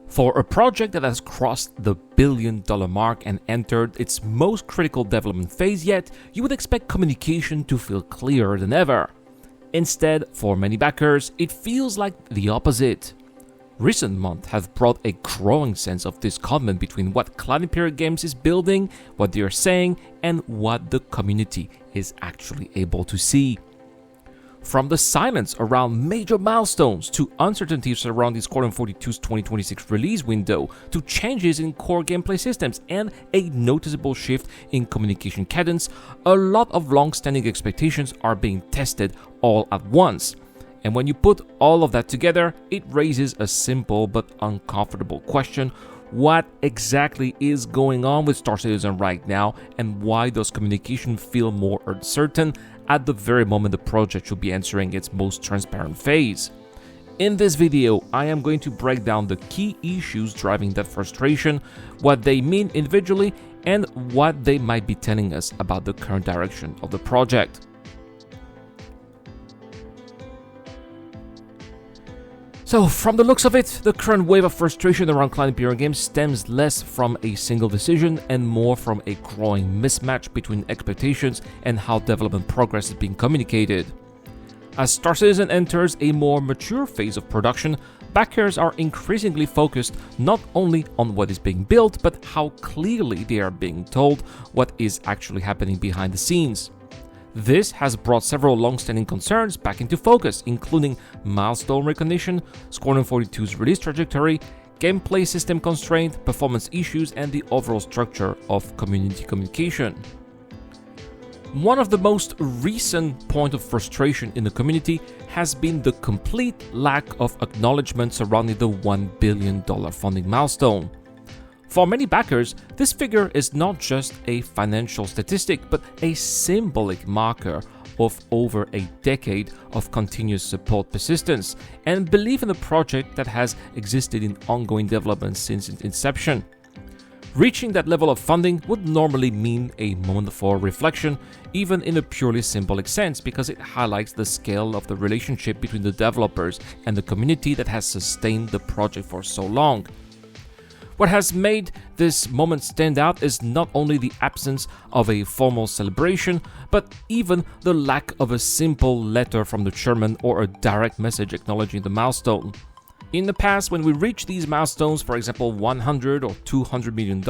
For a project that has crossed the billion-dollar mark and entered its most critical development phase yet, you would expect communication to feel clearer than ever. Instead, for many backers, it feels like the opposite. Recent months have brought a growing sense of discontentment between what Cloud Imperial Games is building, what they are saying, and what the community is actually able to see. From the silence around major milestones to uncertainties surrounding Squadron 42's 2026 release window to changes in core gameplay systems and a noticeable shift in communication cadence, a lot of long-standing expectations are being tested all at once. And when you put all of that together, it raises a simple but uncomfortable question: what exactly is going on with Star Citizen right now, and why does communication feel more uncertain at the very moment the project should be entering its most transparent phase? In this video, I am going to break down the key issues driving that frustration, what they mean individually, and what they might be telling us about the current direction of the project. So, from the looks of it, the current wave of frustration around Cloud Imperial Games stems less from a single decision and more from a growing mismatch between expectations and how development progress is being communicated. As Star Citizen enters a more mature phase of production, backers are increasingly focused not only on what is being built, but how clearly they are being told what is actually happening behind the scenes. This has brought several long-standing concerns back into focus, including milestone recognition, Squadron 42's release trajectory, gameplay system constraint, performance issues, and the overall structure of community communication. One of the most recent points of frustration in the community has been the complete lack of acknowledgement surrounding the $1 billion funding milestone. For many backers, this figure is not just a financial statistic, but a symbolic marker of over a decade of continuous support persistence and belief in the project that has existed in ongoing development since its inception. Reaching that level of funding would normally mean a moment for reflection, even in a purely symbolic sense, because it highlights the scale of the relationship between the developers and the community that has sustained the project for so long. What has made this moment stand out is not only the absence of a formal celebration, but even the lack of a simple letter from the chairman or a direct message acknowledging the milestone. In the past, when we reached these milestones, for example $100 or $200 million,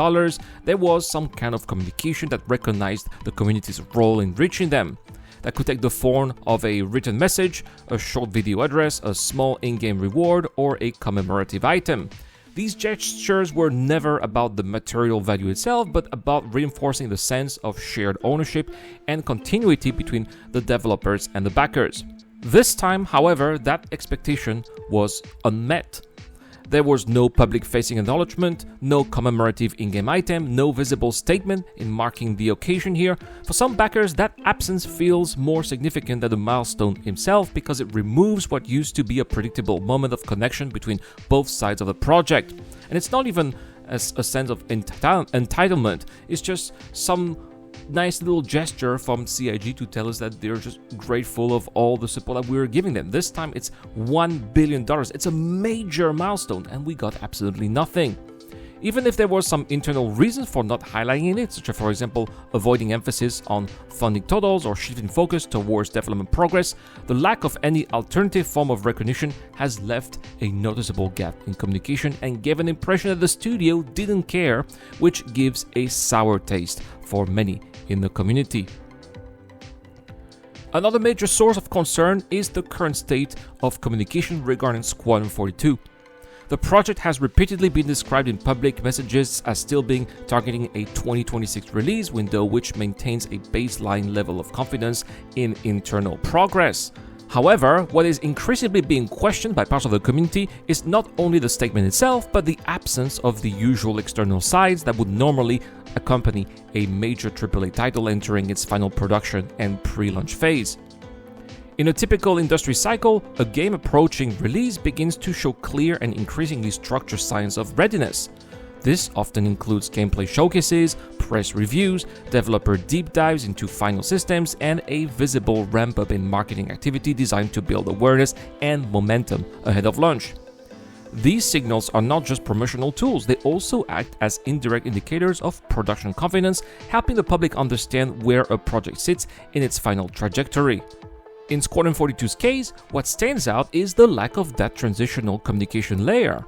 there was some kind of communication that recognized the community's role in reaching them. That could take the form of a written message, a short video address, a small in-game reward, or a commemorative item. These gestures were never about the material value itself, but about reinforcing the sense of shared ownership and continuity between the developers and the backers. This time, however, that expectation was unmet. There was no public-facing acknowledgement, no commemorative in-game item, no visible statement in marking the occasion here. For some backers, that absence feels more significant than the milestone itself because it removes what used to be a predictable moment of connection between both sides of the project. And it's not even as a sense of entitlement, it's just some nice little gesture from CIG to tell us that they're just grateful of all the support that we were giving them. This time it's $1 billion. It's a major milestone and we got absolutely nothing. Even if there was some internal reasons for not highlighting it, such as, for example, avoiding emphasis on funding totals or shifting focus towards development progress, the lack of any alternative form of recognition has left a noticeable gap in communication and gave an impression that the studio didn't care, which gives a sour taste for many in the community. Another major source of concern is the current state of communication regarding Squadron 42. The project has repeatedly been described in public messages as still being targeting a 2026 release window, which maintains a baseline level of confidence in internal progress. However, what is increasingly being questioned by parts of the community is not only the statement itself, but the absence of the usual external sides that would normally accompany a major AAA title entering its final production and pre-launch phase. In a typical industry cycle, a game approaching release begins to show clear and increasingly structured signs of readiness. This often includes gameplay showcases, press reviews, developer deep dives into final systems, and a visible ramp-up in marketing activity designed to build awareness and momentum ahead of launch. These signals are not just promotional tools, they also act as indirect indicators of production confidence, helping the public understand where a project sits in its final trajectory. In Squadron 42's case, what stands out is the lack of that transitional communication layer.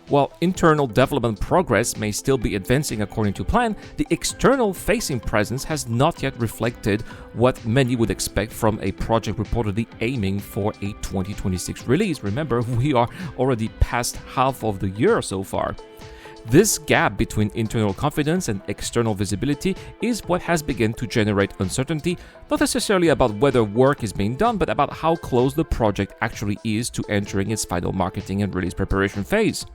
While internal development progress may still be advancing according to plan, the external facing presence has not yet reflected what many would expect from a project reportedly aiming for a 2026 release. Remember, we are already past half of the year so far. This gap between internal confidence and external visibility is what has begun to generate uncertainty, not necessarily about whether work is being done, but about how close the project actually is to entering its final marketing and release preparation phase.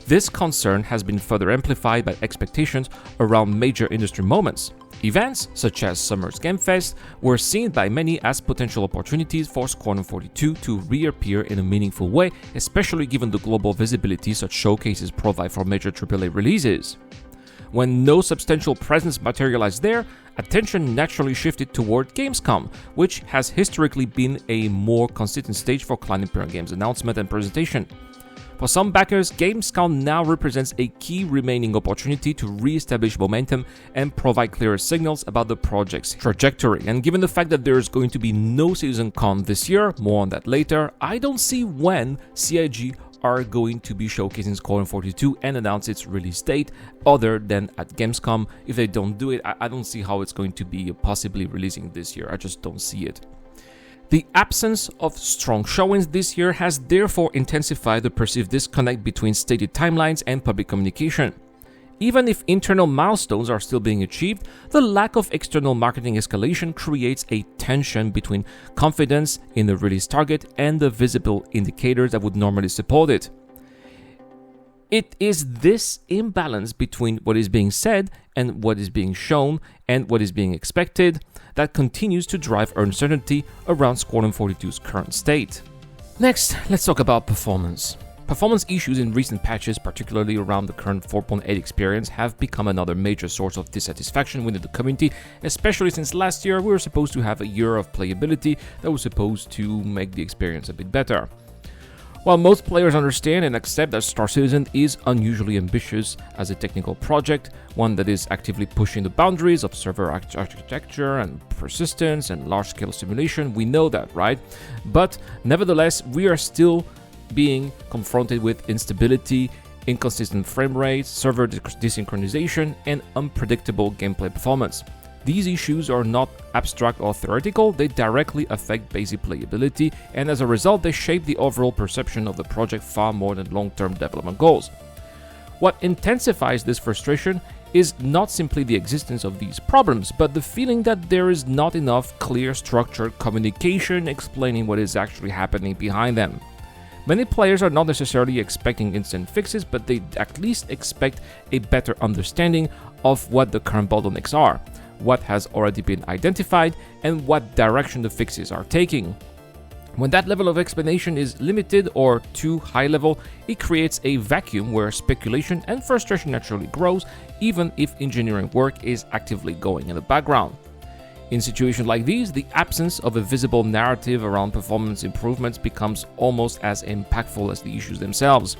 This concern has been further amplified by expectations around major industry moments. Events, such as Summer's Game Fest, were seen by many as potential opportunities for Squadron 42 to reappear in a meaningful way, especially given the global visibility such showcases provide for major AAA releases. When no substantial presence materialized there, attention naturally shifted toward Gamescom, which has historically been a more consistent stage for Client Imperial Games announcement and presentation. For some backers, Gamescom now represents a key remaining opportunity to re-establish momentum and provide clearer signals about the project's trajectory. And given the fact that there's going to be no Season Con this year, more on that later, I don't see when CIG are going to be showcasing Squadron 42 and announce its release date other than at Gamescom. If they don't do it, I don't see how it's going to be possibly releasing this year. I just don't see it. The absence of strong showings this year has therefore intensified the perceived disconnect between stated timelines and public communication. Even if internal milestones are still being achieved, the lack of external marketing escalation creates a tension between confidence in the release target and the visible indicators that would normally support it. It is this imbalance between what is being said and what is being shown and what is being expected that continues to drive uncertainty around Squadron 42's current state. Next, let's talk about performance. Performance issues in recent patches, particularly around the current 4.8 experience, have become another major source of dissatisfaction within the community, especially since last year we were supposed to have a year of playability that was supposed to make the experience a bit better. While most players understand and accept that Star Citizen is unusually ambitious as a technical project, one that is actively pushing the boundaries of server architecture and persistence and large-scale simulation, we know that, right? But nevertheless, we are still being confronted with instability, inconsistent frame rates, server desynchronization, and unpredictable gameplay performance. These issues are not abstract or theoretical, they directly affect basic playability, and as a result, they shape the overall perception of the project far more than long-term development goals. What intensifies this frustration is not simply the existence of these problems, but the feeling that there is not enough clear, structured communication explaining what is actually happening behind them. Many players are not necessarily expecting instant fixes, but they at least expect a better understanding of what the current bottlenecks are, what has already been identified, and what direction the fixes are taking. When that level of explanation is limited or too high level, it creates a vacuum where speculation and frustration naturally grows, even if engineering work is actively going in the background. In situations like these, the absence of a visible narrative around performance improvements becomes almost as impactful as the issues themselves.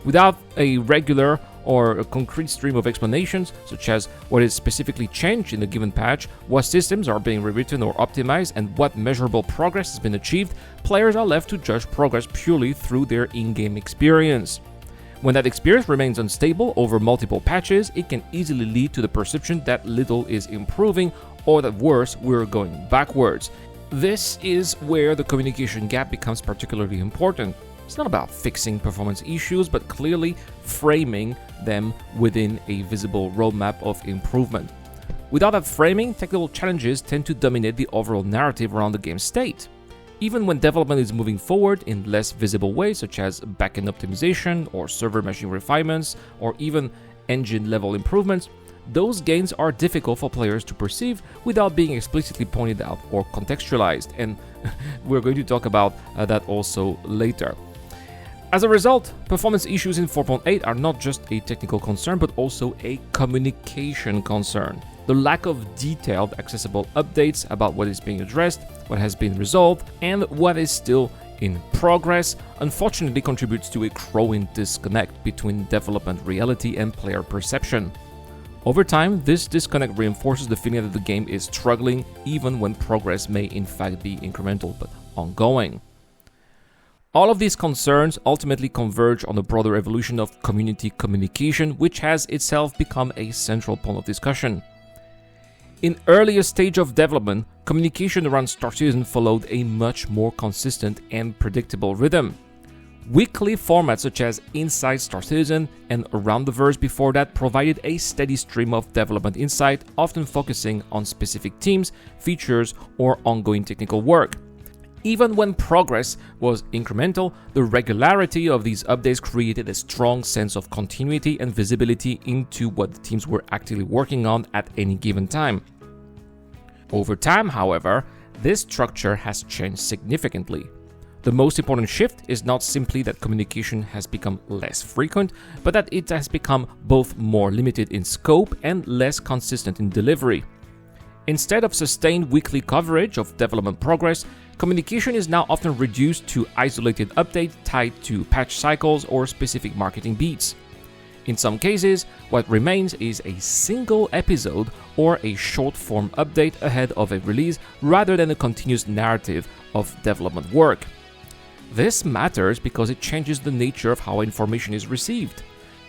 Without a regular or a concrete stream of explanations, such as what is specifically changed in a given patch, what systems are being rewritten or optimized, and what measurable progress has been achieved, players are left to judge progress purely through their in-game experience. When that experience remains unstable over multiple patches, it can easily lead to the perception that little is improving, or that worse, we're going backwards. This is where the communication gap becomes particularly important. It's not about fixing performance issues, but clearly framing them within a visible roadmap of improvement. Without that framing, technical challenges tend to dominate the overall narrative around the game's state. Even when development is moving forward in less visible ways, such as backend optimization or server machine refinements, or even engine-level improvements, those gains are difficult for players to perceive without being explicitly pointed out or contextualized, and we're going to talk about that also later. As a result, performance issues in 4.8 are not just a technical concern, but also a communication concern. The lack of detailed, accessible updates about what is being addressed, what has been resolved, and what is still in progress unfortunately contributes to a growing disconnect between development reality and player perception. Over time, this disconnect reinforces the feeling that the game is struggling even when progress may in fact be incremental but ongoing. All of these concerns ultimately converge on the broader evolution of community communication, which has itself become a central point of discussion. In earlier stage of development, communication around Star Citizen followed a much more consistent and predictable rhythm. Weekly formats such as Inside Star Citizen and Around the Verse before that provided a steady stream of development insight, often focusing on specific teams, features, or ongoing technical work. Even when progress was incremental, the regularity of these updates created a strong sense of continuity and visibility into what the teams were actively working on at any given time. Over time, however, this structure has changed significantly. The most important shift is not simply that communication has become less frequent, but that it has become both more limited in scope and less consistent in delivery. Instead of sustained weekly coverage of development progress, communication is now often reduced to isolated updates tied to patch cycles or specific marketing beats. In some cases, what remains is a single episode or a short-form update ahead of a release rather than a continuous narrative of development work. This matters because it changes the nature of how information is received.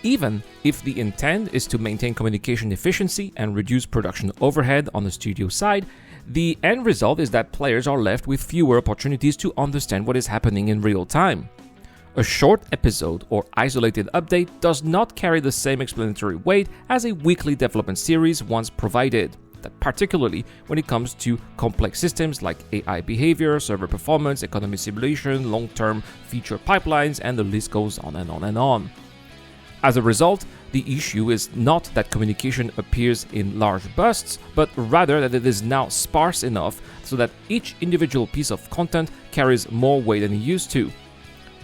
Even if the intent is to maintain communication efficiency and reduce production overhead on the studio side, the end result is that players are left with fewer opportunities to understand what is happening in real time. A short episode or isolated update does not carry the same explanatory weight as a weekly development series once provided, particularly when it comes to complex systems like AI behavior, server performance, economy simulation, long-term feature pipelines, and the list goes on and on and on. As a result, the issue is not that communication appears in large bursts, but rather that it is now sparse enough so that each individual piece of content carries more weight than it used to.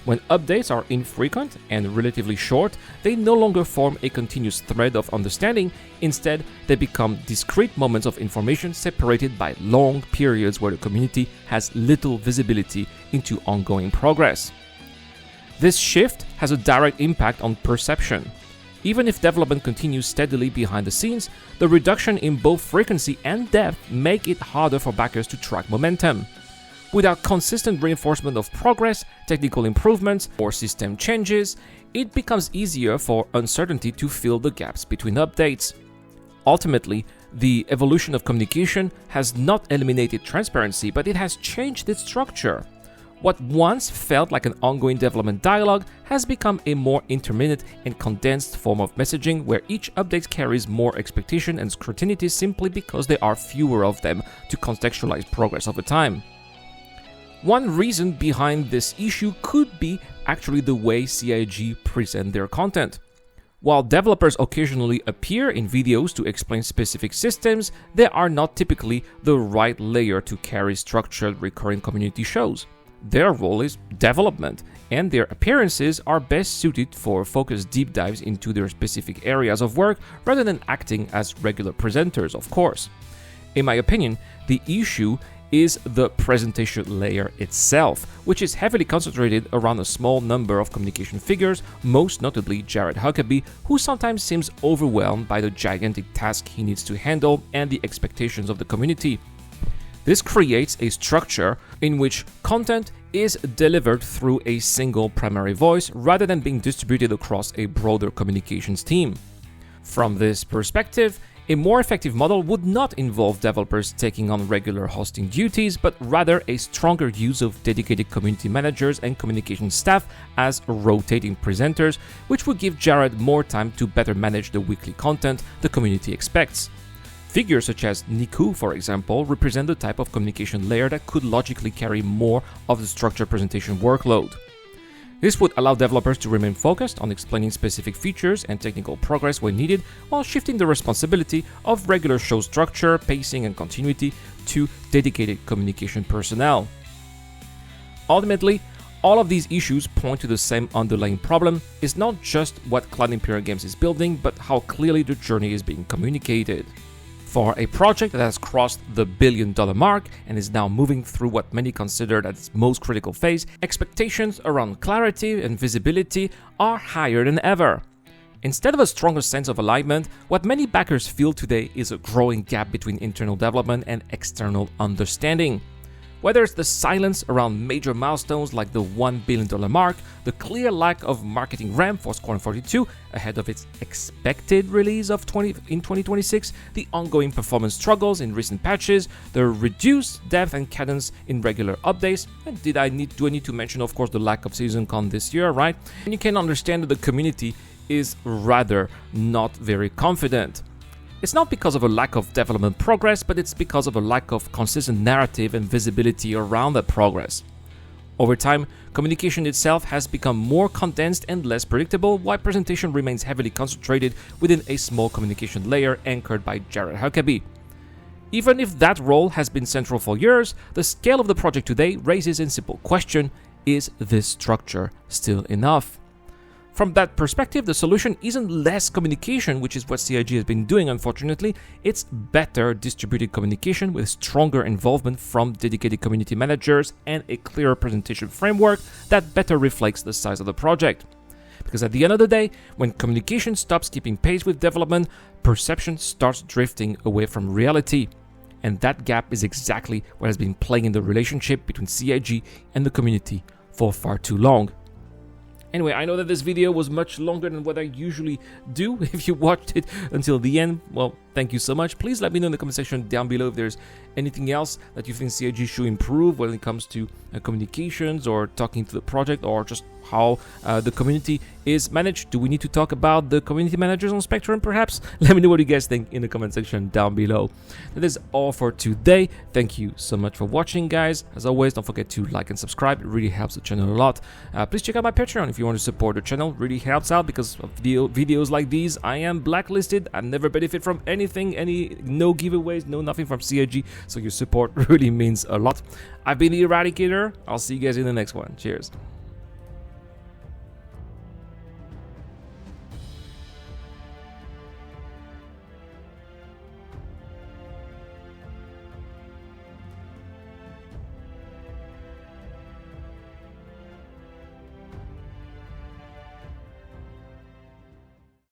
When updates are infrequent and relatively short, they no longer form a continuous thread of understanding. Instead, they become discrete moments of information separated by long periods where the community has little visibility into ongoing progress. This shift has a direct impact on perception. Even if development continues steadily behind the scenes, the reduction in both frequency and depth make it harder for backers to track momentum. Without consistent reinforcement of progress, technical improvements, or system changes, it becomes easier for uncertainty to fill the gaps between updates. Ultimately, the evolution of communication has not eliminated transparency, but it has changed its structure. What once felt like an ongoing development dialogue has become a more intermittent and condensed form of messaging where each update carries more expectation and scrutiny simply because there are fewer of them to contextualize progress over time. One reason behind this issue could be actually the way CIG present their content. While developers occasionally appear in videos to explain specific systems, they are not typically the right layer to carry structured recurring community shows. Their role is development, and their appearances are best suited for focused deep dives into their specific areas of work rather than acting as regular presenters, of course. In my opinion, the issue is the presentation layer itself, which is heavily concentrated around a small number of communication figures, most notably Jared Huckabee, who sometimes seems overwhelmed by the gigantic task he needs to handle and the expectations of the community. This creates a structure in which content is delivered through a single primary voice rather than being distributed across a broader communications team. From this perspective, a more effective model would not involve developers taking on regular hosting duties, but rather a stronger use of dedicated community managers and communication staff as rotating presenters, which would give Jared more time to better manage the weekly content the community expects. Figures such as Niku, for example, represent the type of communication layer that could logically carry more of the structured presentation workload. This would allow developers to remain focused on explaining specific features and technical progress when needed, while shifting the responsibility of regular show structure, pacing, and continuity to dedicated communication personnel. Ultimately, all of these issues point to the same underlying problem: is not just what Cloud Imperium Games is building, but how clearly the journey is being communicated. For a project that has crossed the billion-dollar mark and is now moving through what many considered as its most critical phase, expectations around clarity and visibility are higher than ever. Instead of a stronger sense of alignment, what many backers feel today is a growing gap between internal development and external understanding. Whether it's the silence around major milestones like the $1 billion mark, the clear lack of marketing ramp for Squadron 42 ahead of its expected release in 2026, the ongoing performance struggles in recent patches, the reduced depth and cadence in regular updates, and do I need to mention, of course, the lack of season con this year, right? And you can understand that the community is rather not very confident. It's not because of a lack of development progress, but it's because of a lack of consistent narrative and visibility around that progress. Over time, communication itself has become more condensed and less predictable, while presentation remains heavily concentrated within a small communication layer anchored by Jared Huckabee. Even if that role has been central for years, the scale of the project today raises a simple question: is this structure still enough? From that perspective, the solution isn't less communication, which is what CIG has been doing, unfortunately. It's better distributed communication with stronger involvement from dedicated community managers and a clearer presentation framework that better reflects the size of the project. Because at the end of the day, when communication stops keeping pace with development, perception starts drifting away from reality. And that gap is exactly what has been plaguing the relationship between CIG and the community for far too long. Anyway, I know that this video was much longer than what I usually do. If you watched it until the end, well, thank you so much. Please let me know in the comment section down below if there's anything else that you think CIG should improve when it comes to communications or talking to the project, or just how the community is managed. Do we need to talk about the community managers on Spectrum, perhaps? Let me know what you guys think in the comment section down below. That is all for today. Thank you so much for watching, guys. As always, don't forget to like and subscribe. It really helps the channel a lot. Please check out my Patreon if you want to support the channel. It really helps out because of videos like these. I am blacklisted. I never benefit from anything, no giveaways, no nothing from CIG. So your support really means a lot. I've been the Eradicator. I'll see you guys in the next one. Cheers.